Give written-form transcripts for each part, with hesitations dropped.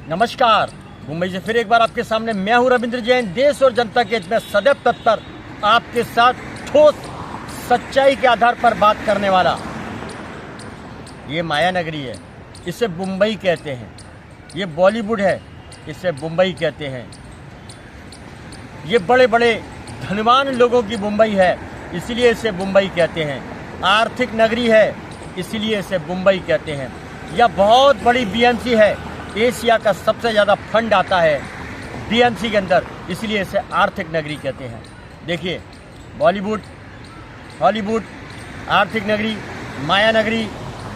नमस्कार। मुंबई से फिर एक बार आपके सामने मैं हूं रविंद्र जैन, देश और जनता के हित में सदैव तत्पर, आपके साथ ठोस सच्चाई के आधार पर बात करने वाला। ये माया नगरी है, इसे मुंबई कहते हैं। ये बॉलीवुड है, इसे मुंबई कहते हैं। ये बड़े बड़े धनवान लोगों की मुंबई है, इसीलिए इसे मुंबई कहते हैं। आर्थिक नगरी है, इसीलिए इसे मुंबई कहते हैं। यह बहुत बड़ी बीएमसी है, एशिया का सबसे ज़्यादा फंड आता है बीएमसी के अंदर, इसलिए इसे आर्थिक नगरी कहते हैं। देखिए, बॉलीवुड, हॉलीवुड, आर्थिक नगरी, माया नगरी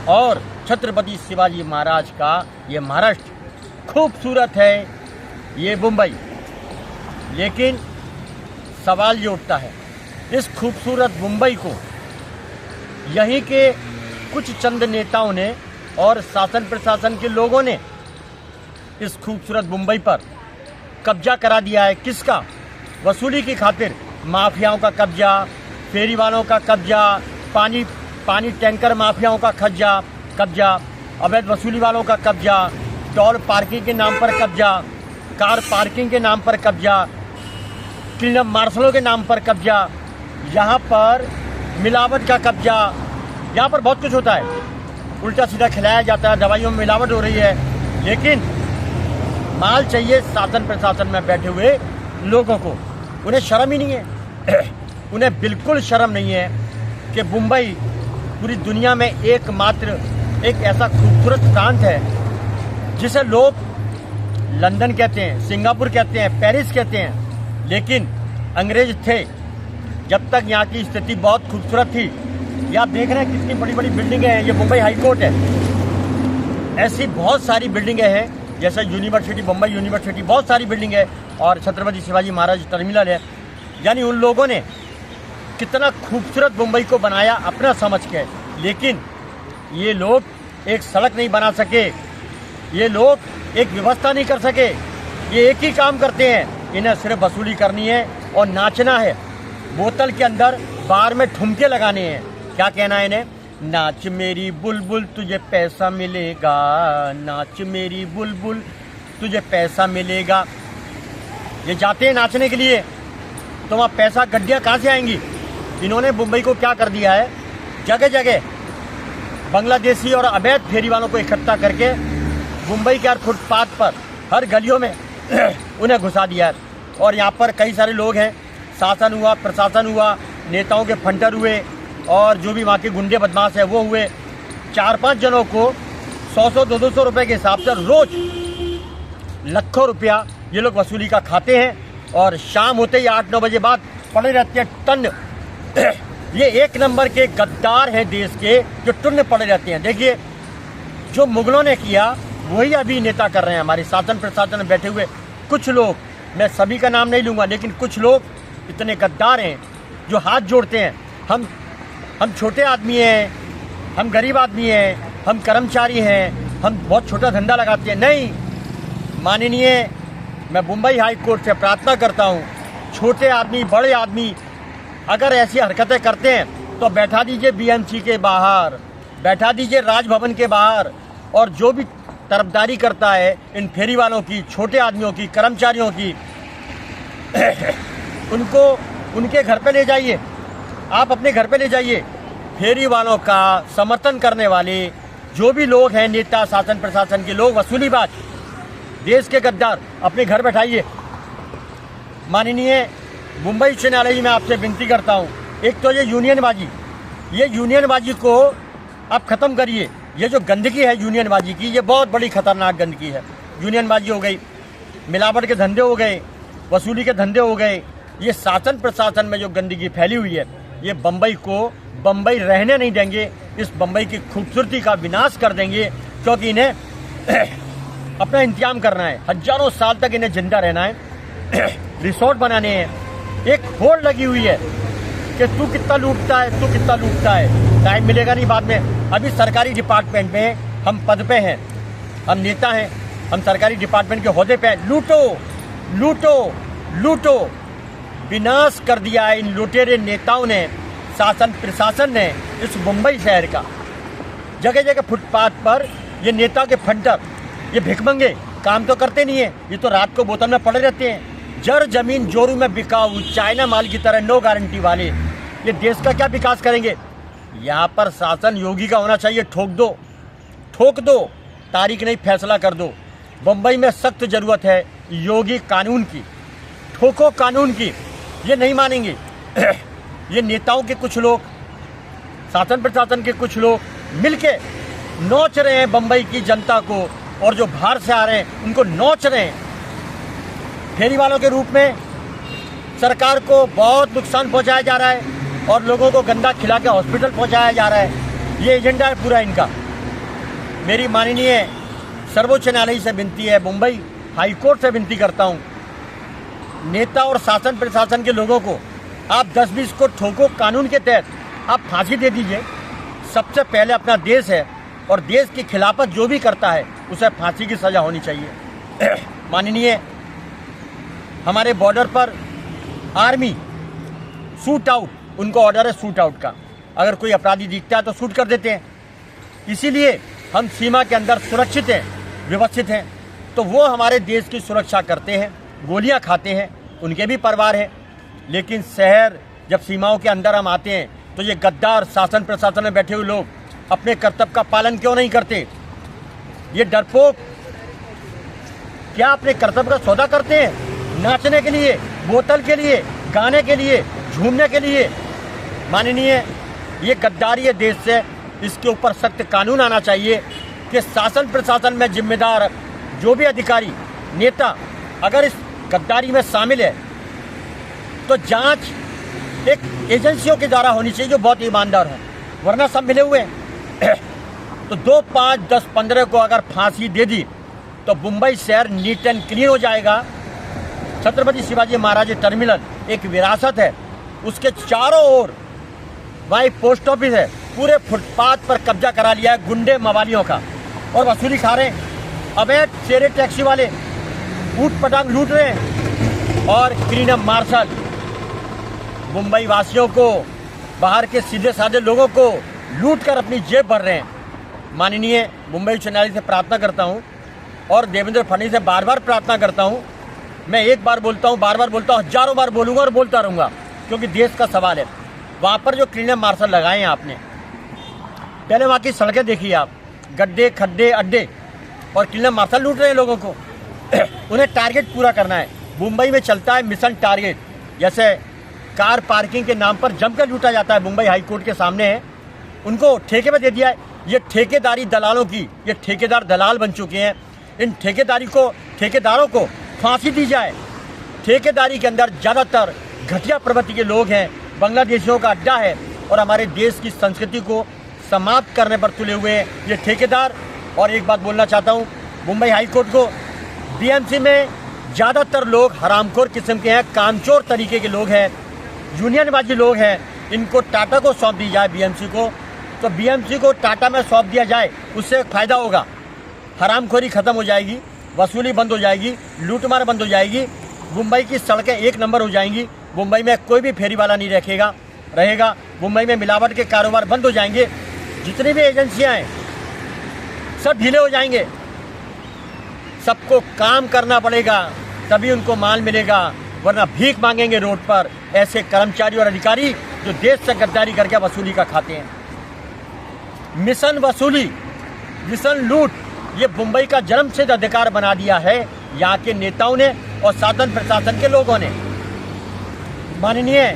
और छत्रपति शिवाजी महाराज का ये महाराष्ट्र खूबसूरत है, ये मुंबई। लेकिन सवाल ये उठता है, इस खूबसूरत मुंबई को यहीं के कुछ चंद नेताओं ने और शासन प्रशासन के लोगों ने इस खूबसूरत मुंबई पर कब्जा करा दिया है। किसका? वसूली की खातिर माफियाओं का कब्जा, फेरी वालों का कब्जा, पानी टैंकर माफियाओं का कब्जा, अवैध वसूली वालों का कब्जा, टोल पार्किंग के नाम पर कब्जा, कार पार्किंग के नाम पर कब्जा, क्लीनअप मार्शलों के नाम पर कब्जा, यहाँ पर मिलावट का कब्जा। यहाँ पर बहुत कुछ होता है, उल्टा सीधा खिलाया जाता है, दवाइयों में मिलावट हो रही है, लेकिन माल चाहिए शासन प्रशासन में बैठे हुए लोगों को। उन्हें शर्म ही नहीं है उन्हें बिल्कुल शर्म नहीं है कि मुंबई पूरी दुनिया में एकमात्र एक ऐसा खूबसूरत प्रांत है जिसे लोग लंदन कहते हैं, सिंगापुर कहते हैं, पेरिस कहते हैं। लेकिन अंग्रेज थे जब तक यहाँ की स्थिति बहुत खूबसूरत थी। ये आप देख रहे हैं कितनी बड़ी बड़ी बिल्डिंगें हैं, ये मुंबई हाई कोर्ट है। ऐसी बहुत सारी बिल्डिंगें हैं, जैसे यूनिवर्सिटी, मुंबई यूनिवर्सिटी, बहुत सारी बिल्डिंग है, और छत्रपति शिवाजी महाराज टर्मिनल है। यानी उन लोगों ने कितना खूबसूरत मुंबई को बनाया अपना समझ के, लेकिन ये लोग एक सड़क नहीं बना सके, ये लोग एक व्यवस्था नहीं कर सके। ये एक ही काम करते हैं, इन्हें सिर्फ वसूली करनी है और नाचना है। बोतल के अंदर बार में ठुमके लगाने हैं। क्या कहना है इन्हें? नाच मेरी बुलबुल तुझे पैसा मिलेगा, नाच मेरी बुलबुल तुझे पैसा मिलेगा। ये जाते हैं नाचने के लिए, तो वहाँ पैसा गड्डियाँ कहाँ से आएंगी? इन्होंने मुंबई को क्या कर दिया है, जगह जगह बांग्लादेशी और अवैध फेरी वालों को इकट्ठा करके मुंबई के हर फुटपाथ पर, हर गलियों में उन्हें घुसा दिया है। और यहाँ पर कई सारे लोग हैं, शासन हुआ, प्रशासन हुआ, नेताओं के फंटर हुए, और जो भी वहाँ के गुंडे बदमाश है वो हुए। 4-5 जनों को 100-200 रुपये के हिसाब से रोज लाखों रुपया ये लोग वसूली का खाते हैं, और शाम होते ही 8-9 बजे बाद पड़े रहते हैं टन। ये एक नंबर के गद्दार हैं देश के, जो टुन्न पड़े रहते हैं। देखिए, जो मुगलों ने किया वही अभी नेता कर रहे हैं हमारे शासन प्रशासन में बैठे हुए कुछ लोग। मैं सभी का नाम नहीं लूँगा, लेकिन कुछ लोग इतने गद्दार हैं जो हाथ जोड़ते हैं। हम छोटे आदमी हैं, हम गरीब आदमी हैं, हम कर्मचारी हैं, हम बहुत छोटा धंधा लगाते हैं। नहीं, माननीय, मैं मुंबई हाई कोर्ट से प्रार्थना करता हूँ, छोटे आदमी, बड़े आदमी अगर ऐसी हरकतें करते हैं तो बैठा दीजिए बीएमसी के बाहर, बैठा दीजिए राजभवन के बाहर, और जो भी तरफदारी करता है इन फेरी वालों की, छोटे आदमियों की, कर्मचारियों की, उनको उनके घर पे ले जाइए। आप अपने घर पे ले जाइए। फेरी वालों का समर्थन करने वाले जो भी लोग हैं, नेता, शासन प्रशासन के लोग, वसूलीबाज, देश के गद्दार, अपने घर बैठाइए। माननीय मुंबई उच्च न्यायालय में आपसे विनती करता हूँ, एक तो ये यूनियनबाजी को आप ख़त्म करिए। ये जो गंदगी है यूनियनबाजी की, ये बहुत बड़ी खतरनाक गंदगी है। यूनियनबाजी हो गई, मिलावट के धंधे हो गए, वसूली के धंधे हो गए। ये शासन प्रशासन में जो गंदगी फैली हुई है, ये बम्बई को बम्बई रहने नहीं देंगे। इस बम्बई की खूबसूरती का विनाश कर देंगे, क्योंकि इन्हें अपना इंतजाम करना है। हजारों साल तक इन्हें जिंदा रहना है, रिसोर्ट बनाने हैं। एक होड़ लगी हुई है कि तू कितना लूटता है, तू कितना लूटता है। टाइम मिलेगा नहीं बाद में। अभी सरकारी डिपार्टमेंट में हम पद पे हैं, हम नेता हैं, हम सरकारी डिपार्टमेंट के ओहदे पे हैं। लूटो लूटो लूटो, विनाश कर दिया है इन लुटेरे नेताओं ने, शासन प्रशासन ने इस मुंबई शहर का। जगह जगह फुटपाथ पर ये नेता के फंटर ये भिखमंगे काम तो करते नहीं है, ये तो रात को बोतल में पड़े रहते हैं। जर जमीन जोरू में बिकाऊ, चाइना माल की तरह नो गारंटी वाले ये देश का क्या विकास करेंगे। यहाँ पर शासन योगी का होना चाहिए, ठोक दो, तारीख नहीं फैसला कर दो। बम्बई में सख्त जरूरत है योगी कानून की, ठोको कानून की। ये नहीं मानेंगे। ये नेताओं के कुछ लोग, शासन प्रशासन के कुछ लोग मिलके नोच रहे हैं बम्बई की जनता को, और जो बाहर से आ रहे हैं उनको नोच रहे हैं। फेरी वालों के रूप में सरकार को बहुत नुकसान पहुंचाया जा रहा है और लोगों को गंदा खिला के हॉस्पिटल पहुंचाया जा रहा है। ये एजेंडा है पूरा इनका। मेरी माननीय सर्वोच्च न्यायालय से विनती है, मुंबई हाई कोर्ट से विनती करता हूं, नेता और शासन प्रशासन के लोगों को आप 10-20 को ठोको कानून के तहत आप फांसी दे दीजिए। सबसे पहले अपना देश है और देश की खिलाफत जो भी करता है उसे फांसी की सजा होनी चाहिए। माननीय हमारे बॉर्डर पर आर्मी शूट आउट, उनको ऑर्डर है शूट आउट का। अगर कोई अपराधी दिखता है तो शूट कर देते हैं। इसीलिए हम सीमा के अंदर सुरक्षित हैं, व्यवस्थित हैं। तो वो हमारे देश की सुरक्षा करते हैं, गोलियां खाते हैं, उनके भी परिवार हैं। लेकिन शहर जब सीमाओं के अंदर हम आते हैं तो ये गद्दार शासन प्रशासन में बैठे हुए लोग अपने कर्तव्य का पालन क्यों नहीं करते। ये डरपोक क्या अपने कर्तव्य का सौदा करते हैं? नाचने के लिए, बोतल के लिए, गाने के लिए, झूमने के लिए। माननीय ये गद्दारी है देश से, इसके ऊपर सख्त कानून आना चाहिए कि शासन प्रशासन में जिम्मेदार जो भी अधिकारी नेता अगर इस गद्दारी में शामिल है तो जांच एक एजेंसियों के द्वारा होनी चाहिए जो बहुत ईमानदार हो, वरना सब मिले हुए हैं। तो 2, 5, 10, 15 को अगर फांसी दे दी तो मुंबई शहर नीट एंड क्लीन हो जाएगा। छत्रपति शिवाजी महाराज टर्मिनल एक विरासत है, उसके चारों ओर वहाँ पोस्ट ऑफिस है, पूरे फुटपाथ पर कब्जा करा लिया है गुंडे मवालियों का और वसूली खा रहे हैं। अवैध शेरे टैक्सी वाले ऊट पटांग लूट रहे हैं और क्लीनअप मार्शल मुंबई वासियों को, बाहर के सीधे साधे लोगों को लूट कर अपनी जेब भर रहे हैं। माननीय मुंबई उच्च न्यायालय से प्रार्थना करता हूं और देवेंद्र फडणवीस से बार बार प्रार्थना करता हूं। मैं एक बार बोलता हूं, बार बार बोलता हूं, हजारों बार बोलूंगा और बोलता रहूंगा, क्योंकि देश का सवाल है। वहां पर जो क्लीनअप मार्शल लगाए हैं आपने, पहले वहां की सड़कें देखिए आप, गड्ढे, खड्डे, अड्डे, और क्लीनअप मार्शल लूट रहे हैं लोगों को। उन्हें टारगेट पूरा करना है। मुंबई में चलता है मिशन टारगेट, जैसे कार पार्किंग के नाम पर जमकर लूटा जाता है। मुंबई हाई कोर्ट के सामने है, उनको ठेके पे दे दिया है। ये ठेकेदारी दलालों की, ये ठेकेदार दलाल बन चुके हैं। इन ठेकेदारों को फांसी दी जाए। ठेकेदारी के अंदर ज़्यादातर घटिया प्रवृत्ति के लोग हैं, बांग्लादेशियों का अड्डा है और हमारे देश की संस्कृति को समाप्त करने पर तुले हुए हैं ये ठेकेदार। और एक बात बोलना चाहता हूँ मुंबई हाई कोर्ट को, बीएमसी में ज़्यादातर लोग हरामखोर किस्म के हैं, कामचोर तरीके के लोग हैं, यूनियनबाजी लोग हैं। इनको टाटा को सौंप दी जाए, बीएमसी को, तो बीएमसी को टाटा में सौंप दिया जाए, उससे एक फ़ायदा होगा। हरामखोरी ख़त्म हो जाएगी, वसूली बंद हो जाएगी, लूटमार बंद हो जाएगी, मुंबई की सड़कें एक नंबर हो जाएंगी, मुंबई में कोई भी फेरी वाला नहीं रहेगा, मुंबई में मिलावट के कारोबार बंद हो जाएंगे, जितनी भी एजेंसियां हैं सब ढीले हो जाएंगे। सबको काम करना पड़ेगा, तभी उनको माल मिलेगा, वरना भीख मांगेंगे रोड पर ऐसे कर्मचारी और अधिकारी जो देश से गद्दारी करके वसूली का खाते हैं। मिशन वसूली, मिशन लूट, ये मुंबई का जन्मसिद्ध अधिकार बना दिया है यहाँ के नेताओं ने और शासन प्रशासन के लोगों ने। माननीय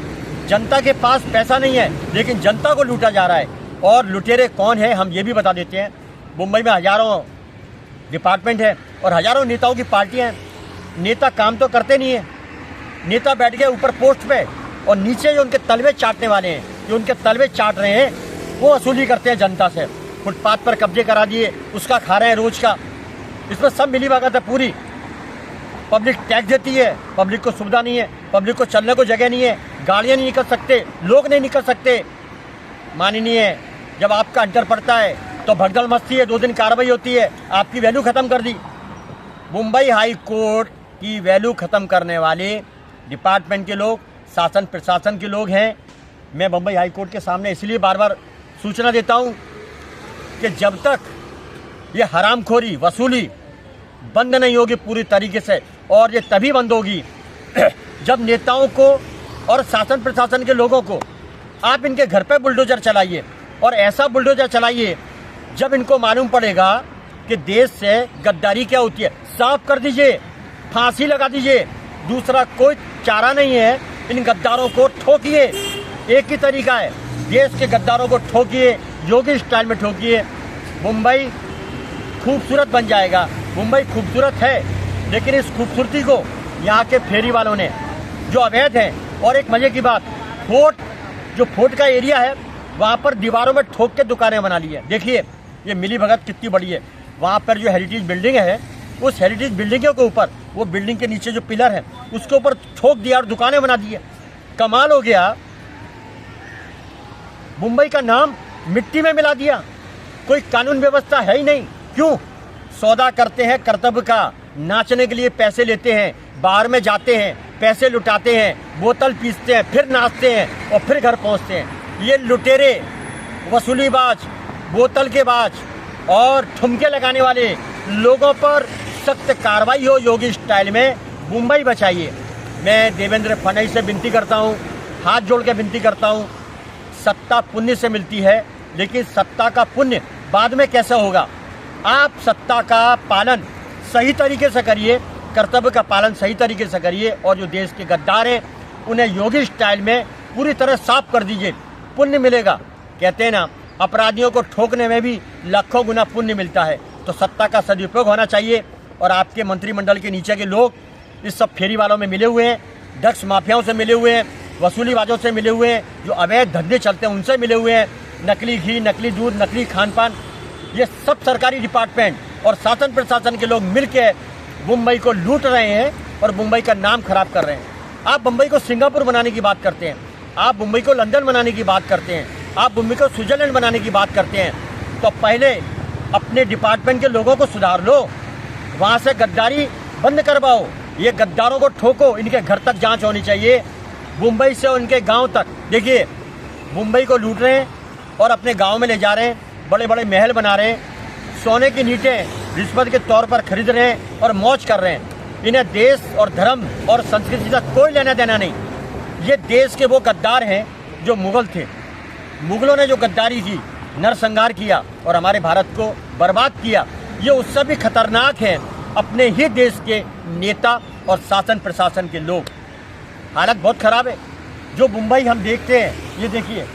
जनता के पास पैसा नहीं है, लेकिन जनता को लूटा जा रहा है। और लुटेरे कौन है हम ये भी बता देते हैं। मुंबई में हजारों डिपार्टमेंट है और हजारों नेताओं की पार्टियां हैं। नेता काम तो करते नहीं है, नेता बैठ गए ऊपर पोस्ट पे और नीचे जो उनके तलवे चाटने वाले हैं, जो उनके तलवे चाट रहे हैं, वो वसूली करते हैं जनता से। फुटपाथ पर कब्जे करा दिए, उसका खा रहे हैं रोज का। इसमें सब मिली भगत है पूरी। पब्लिक टैक्स देती है, पब्लिक को सुविधा नहीं है, पब्लिक को चलने को जगह नहीं है, गाड़ियाँ नहीं निकल सकते, लोग नहीं निकल सकते। माननीय जब आपका अंतर पड़ता है तो भगदड़ मचती है, 2 दिन कार्रवाई होती है, आपकी वैल्यू ख़त्म कर दी। मुंबई हाई कोर्ट की वैल्यू ख़त्म करने वाले डिपार्टमेंट के लोग, शासन प्रशासन के लोग हैं। मैं मुंबई हाई कोर्ट के सामने इसलिए बार बार सूचना देता हूं कि जब तक ये हरामखोरी, वसूली बंद नहीं होगी पूरी तरीके से, और ये तभी बंद होगी जब नेताओं को और शासन प्रशासन के लोगों को आप इनके घर पे बुलडोजर चलाइए, और ऐसा बुलडोजर चलाइए जब इनको मालूम पड़ेगा कि देश से गद्दारी क्या होती है, साफ कर दीजिए, फांसी लगा दीजिए। दूसरा कोई चारा नहीं है, इन गद्दारों को ठोकिए। एक ही तरीका है, देश के गद्दारों को ठोकिए, योगी स्टाइल में ठोकिए। मुंबई खूबसूरत बन जाएगा। मुंबई खूबसूरत है, लेकिन इस खूबसूरती को यहाँ के फेरी वालों ने जो अवैध हैं, और एक मजे की बात, फोर्ट का एरिया है, वहाँ पर दीवारों में ठोक के दुकानें बना ली है। देखिए ये मिली भगत कितनी बड़ी है। वहाँ पर जो हेरिटेज बिल्डिंग है, उस हेरिटेज बिल्डिंगों के ऊपर, वो बिल्डिंग के नीचे जो पिलर है उसके ऊपर ठोक दिया और दुकानें बना दी है। कमाल हो गया, मुंबई का नाम मिट्टी में मिला दिया। कोई कानून व्यवस्था है ही नहीं। क्यों? सौदा करते हैं कर्तव्य का, नाचने के लिए पैसे लेते हैं, बाहर में जाते हैं, पैसे लुटाते हैं, बोतल पीसते हैं, फिर नाचते हैं और फिर घर पहुंचते हैं। ये लुटेरे, वसूलीबाज, बोतल के बाज और ठुमके लगाने वाले लोगों पर सख्त कार्रवाई हो योगी स्टाइल में। मुंबई बचाइए। मैं देवेंद्र फडणवीस से विनती करता हूँ, हाथ जोड़ के विनती करता हूँ, सत्ता पुण्य से मिलती है, लेकिन सत्ता का पुण्य बाद में कैसे होगा? आप सत्ता का पालन सही तरीके से करिए, कर्तव्य का पालन सही तरीके से करिए, और जो देश के गद्दार हैं उन्हें योगी स्टाइल में पूरी तरह साफ कर दीजिए, पुण्य मिलेगा। कहते हैं ना, अपराधियों को ठोकने में भी लाखों गुना पुण्य मिलता है। तो सत्ता का सदुपयोग होना चाहिए, और आपके मंत्रिमंडल के नीचे के लोग इस सब फेरी वालों में मिले हुए हैं, ड्रग्स माफियाओं से मिले हुए हैं, वसूलीबाजों से मिले हुए हैं, जो अवैध धंधे चलते हैं उनसे मिले हुए हैं, नकली घी, नकली दूध, नकली खान पान, ये सब सरकारी डिपार्टमेंट और शासन प्रशासन के लोग मिलके मुंबई को लूट रहे हैं और मुंबई का नाम खराब कर रहे हैं। आप मुंबई को सिंगापुर बनाने की बात करते हैं, आप मुंबई को लंदन बनाने की बात करते हैं, आप मुंबई को स्विट्जरलैंड बनाने की बात करते हैं, तो पहले अपने डिपार्टमेंट के लोगों को सुधार लो, वहाँ से गद्दारी बंद करवाओ, ये गद्दारों को ठोको, इनके घर तक जांच होनी चाहिए, मुंबई से उनके गांव तक। देखिए मुंबई को लूट रहे हैं और अपने गांव में ले जा रहे हैं, बड़े बड़े महल बना रहे हैं, सोने की नींटें रिश्वत के तौर पर खरीद रहे हैं और मौज कर रहे हैं। इन्हें देश और धर्म और संस्कृति से कोई लेना देना नहीं। ये देश के वो गद्दार हैं जो मुगल थे। मुगलों ने जो गद्दारी की, नरसंहार किया और हमारे भारत को बर्बाद किया, ये उससे भी खतरनाक है अपने ही देश के नेता और शासन प्रशासन के लोग। हालत बहुत खराब है। जो मुंबई हम देखते हैं, ये देखिए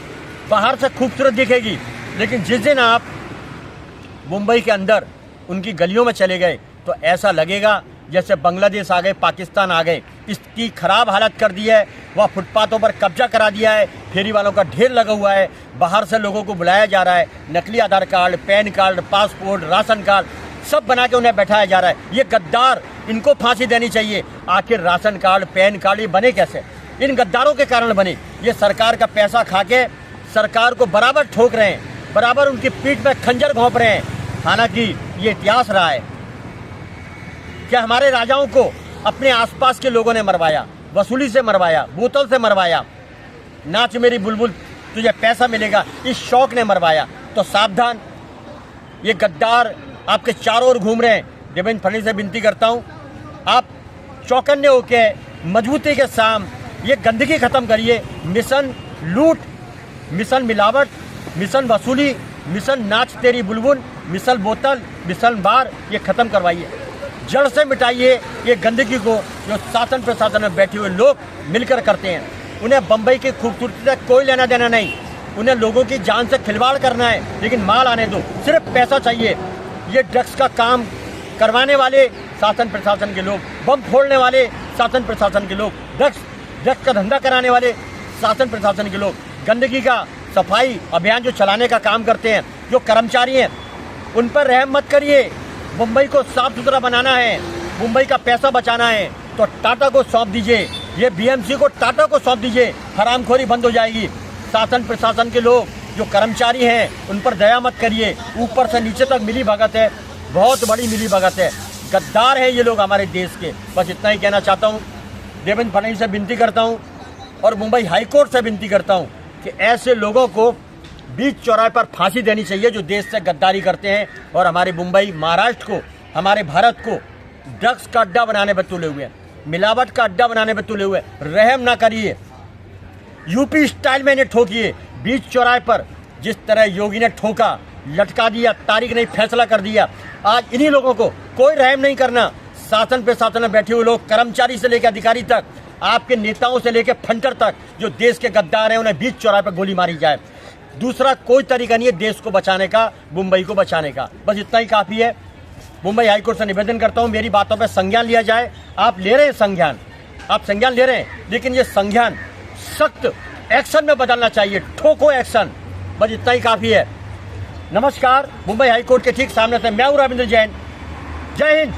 बाहर से खूबसूरत दिखेगी, लेकिन जिस दिन आप मुंबई के अंदर उनकी गलियों में चले गए तो ऐसा लगेगा जैसे बांग्लादेश आ गए, पाकिस्तान आ गए। इसकी खराब हालत कर दी है। वह फुटपाथों पर कब्जा करा दिया है, फेरी वालों का ढेर लगा हुआ है, बाहर से लोगों को बुलाया जा रहा है, नकली Aadhaar card, pan card, passport, ration card सब बना के उन्हें बैठाया जा रहा है। ये गद्दार, इनको फांसी देनी चाहिए। आखिर राशन कार्ड, पैन कार्ड ये बने कैसे? इन गद्दारों के कारण बने। ये सरकार का पैसा खा के सरकार को बराबर ठोक रहे हैं, बराबर उनकी पीठ पे खंजर घोंप रहे हैं। हालांकि ये इतिहास रहा है कि हमारे राजाओं को अपने आसपास के लोगों ने मरवाया, वसूली से मरवाया, बोतल से मरवाया, नाच मेरी बुलबुल तुझे पैसा मिलेगा, इस शौक ने मरवाया। तो सावधान, ये गद्दार आपके चारों ओर घूम रहे हैं। देवेंद्र फडणवीस से विनती करता हूँ, आप चौकन्ने होके मजबूती के साथ ये गंदगी खत्म करिए। मिशन लूट, मिशन मिलावट, मिशन वसूली, मिशन नाच तेरी बुलबुल, मिसल बोतल, मिसल बार, ये खत्म करवाइए, जड़ से मिटाइए ये गंदगी को जो शासन प्रशासन में बैठे हुए लोग मिलकर करते हैं। उन्हें बम्बई की खूबसूरती से कोई लेना देना नहीं, उन्हें लोगों की जान से खिलवाड़ करना है, लेकिन माल आने दो, सिर्फ पैसा चाहिए। ये ड्रग्स का काम करवाने वाले शासन प्रशासन के लोग, बम फोड़ने वाले शासन प्रशासन के लोग, ड्रग्स का धंधा कराने वाले शासन प्रशासन के लोग, गंदगी का सफाई अभियान जो चलाने का काम करते हैं, जो कर्मचारी हैं, उन पर रहम मत करिए। मुंबई को साफ सुथरा बनाना है, मुंबई का पैसा बचाना है तो टाटा को सौंप दीजिए, ये बीएमसी को टाटा को सौंप दीजिए, हरामखोरी बंद हो जाएगी। शासन प्रशासन के लोग जो कर्मचारी हैं उन पर दया मत करिए। ऊपर से नीचे तक मिली भगत है, बहुत बड़ी मिली भगत है, गद्दार हैं ये लोग हमारे देश के। बस इतना ही कहना चाहता हूँ। देवेंद्र फडणवीस से विनती करता हूँ और मुंबई हाईकोर्ट से विनती करता हूँ कि ऐसे लोगों को बीच चौराहे पर फांसी देनी चाहिए जो देश से गद्दारी करते हैं और हमारे मुंबई, महाराष्ट्र को, हमारे भारत को ड्रग्स का अड्डा बनाने पर तुले हुए हैं, मिलावट का अड्डा बनाने पर तुले हुए हैं। रहम ना करिए, यूपी स्टाइल में इन्हें ठोकिए। बीच चौराहे पर जिस तरह योगी ने ठोका, लटका दिया, तारीख नहीं फैसला कर दिया, आज इन्हीं लोगों को कोई रहम नहीं करना। शासन पे शासन में बैठे हुए लोग, कर्मचारी से लेकर अधिकारी तक, आपके नेताओं से लेकर फंटर तक जो देश के गद्दार हैं, उन्हें बीच चौराहे पर गोली मारी जाए। दूसरा कोई तरीका नहीं है देश को बचाने का, मुंबई को बचाने का। बस इतना ही काफ़ी है। मुंबई हाईकोर्ट से निवेदन करता हूं, मेरी बातों पर संज्ञान लिया जाए। आप ले रहे हैं संज्ञान, आप संज्ञान ले रहे हैं, लेकिन ये संज्ञान सख्त एक्शन में बदलना चाहिए, ठोको एक्शन। बस इतना ही काफ़ी है। नमस्कार, मुंबई हाईकोर्ट के ठीक सामने से मैं हूं रविंद्र जैन। जय हिंद।